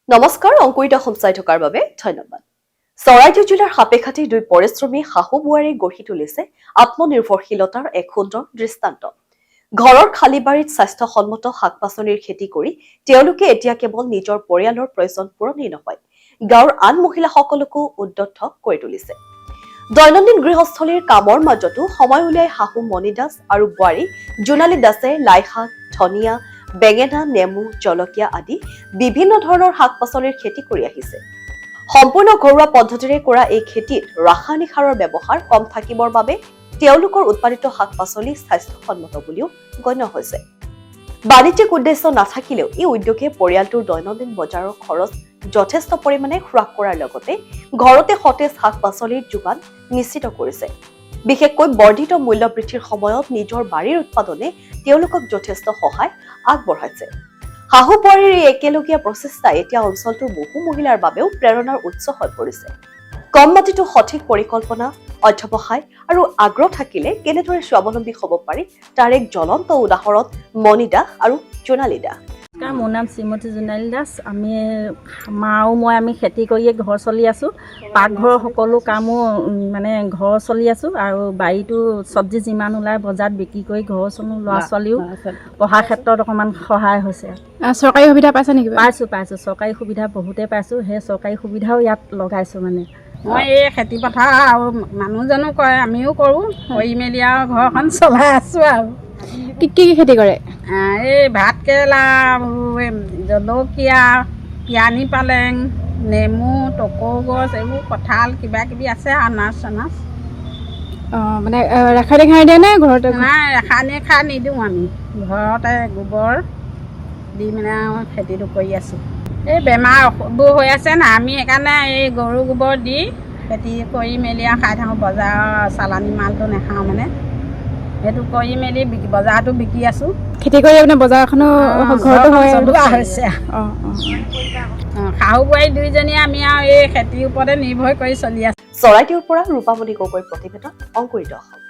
নমস্কাৰ অংকুৰিত অসম চাই থকাৰ বাবে ধন্যবাদ। চৰাইদেউ জিলাৰ সাপেখাতি দুই পৰিশ্ৰমী শাহু বোৱাৰী গঢ়ি তুলিছে আত্মনিৰ্ভৰশীলতাৰ এক সুন্দৰ দৃষ্টান্ত। ঘৰৰ খালী বাৰীত স্বাস্থ্যসন্মত শাক পাচলিৰ খেতি কৰি তেওঁলোকে এতিয়া কেৱল নিজৰ পৰিয়ালৰ প্ৰয়োজন পূৰণেই নহয়, গাঁৱৰ আন মহিলাসকলকো উদ্যত কৰি তুলিছে। দৈনন্দিন গৃহস্থলীৰ কামৰ মাজতো সময় উলিয়াই শাহু মণি দাস আৰু বোৱাৰী জোনালী দাসে লাই শাক, ধনিয়া, বেঙেনা, নেমু, জলকীয়া আদি বিভিন্ন ধৰণৰ শাক পাচলিৰ খেতি কৰি আহিছে। সম্পূৰ্ণ ঘৰুৱা পদ্ধতিৰে কৰা এই খেতিত ৰাসায়নিক সাৰৰ ব্যৱহাৰ কম থাকিবৰ বাবে তেওঁলোকৰ উৎপাদিত শাক পাচলি স্বাস্থ্যসন্মত বুলিও গণ্য হৈছে। বাণিজ্যিক উদ্দেশ্য নাথাকিলেও এই উদ্যোগে পৰিয়ালটোৰ দৈনন্দিন বজাৰৰ খৰচ যথেষ্ট পৰিমাণে হ্ৰাস কৰাৰ লগতে ঘৰতে সতেজ শাক পাচলিৰ যোগান নিশ্চিত কৰিছে। বিশেষকৈ বৰ্ধিত মূল্য বৃদ্ধিৰ সময়ত নিজৰ বাৰীৰ উৎপাদনে তেওঁলোকক যথেষ্ট সহায় আগবঢ়াইছে। শাহু বোৱাৰীৰ এই একেলগীয়া প্ৰচেষ্টাই এতিয়া অঞ্চলটোৰ বহু মহিলাৰ বাবেও প্ৰেৰণাৰ উৎস হৈ পৰিছে। কম মাটিতো সঠিক পৰিকল্পনা, অধ্যৱসায় আৰু আগ্ৰহ থাকিলে কেনেদৰে স্বাৱলম্বী হ'ব পাৰি তাৰ এক জ্বলন্ত উদাহৰণ মণি দাস আৰু জোনালী দাস। মোৰ নাম শ্ৰীমতী জোনালী দাস। আমি মা আৰু আমি খেতি কৰিয়ে ঘৰ চলি আছোঁ। পাকঘৰৰ সকলো কামো মানে ঘৰ চলি আছোঁ আৰু বাৰীটো চব্জি যিমান ওলায় বজাৰত বিক্ৰী কৰি ঘৰ চলোঁ। ল'ৰা ছোৱালীও পঢ়াৰ ক্ষেত্ৰত অকণমান সহায় হৈছে। চৰকাৰী সুবিধা পাইছে নেকি? পাইছোঁ চৰকাৰী সুবিধা বহুতেই পাইছোঁ। সেই চৰকাৰী সুবিধাও ইয়াত লগাইছোঁ। মানে মই এই খেতি পথাৰ আৰু মানুহজনো কৰে, আমিও কৰোঁ, কৰি মেলি আৰু ঘৰখন চলাই আছোঁ। আৰু কি খেতি কৰে? এই ভাত কেৰেলা, জলকীয়া, পিয়ানি পালেং, নেমু, টকৌ গছ, এইবোৰ কঁঠাল কিবা কিবি আছে। আনাজ চানাজ। মানে ৰাসায়নিক সাৰ দিয়ে নে ঘৰতে? নাই, ৰাসায়নিক সাৰ নিদিওঁ। আমি ঘৰতে গোবৰ দি মানে খেতিটো কৰি আছোঁ। এই বেমাৰবোৰ হৈ আছে না, আমি সেইকাৰণে এই গৰু গোবৰ দি খেতি কৰি মেলি আৰু খাই থাকোঁ। বজাৰৰ চালানী মালটো নাখাওঁ, মানে সেইটো কৰি মেলি বজাৰতো বিকি আছোঁ। খেতি কৰি আপোনাৰ বজাৰখনো ঘৰতো চলোৱা হৈছে। শাহু বোৱাৰী দুইজনীয়ে আমি আৰু এই খেতিৰ ওপৰতে নিৰ্ভৰ কৰি চলি আছোঁ। চৰাইদেউৰ পৰা ৰূপামণি গগৈ প্ৰতিবেদন, অংকুৰিত অসম।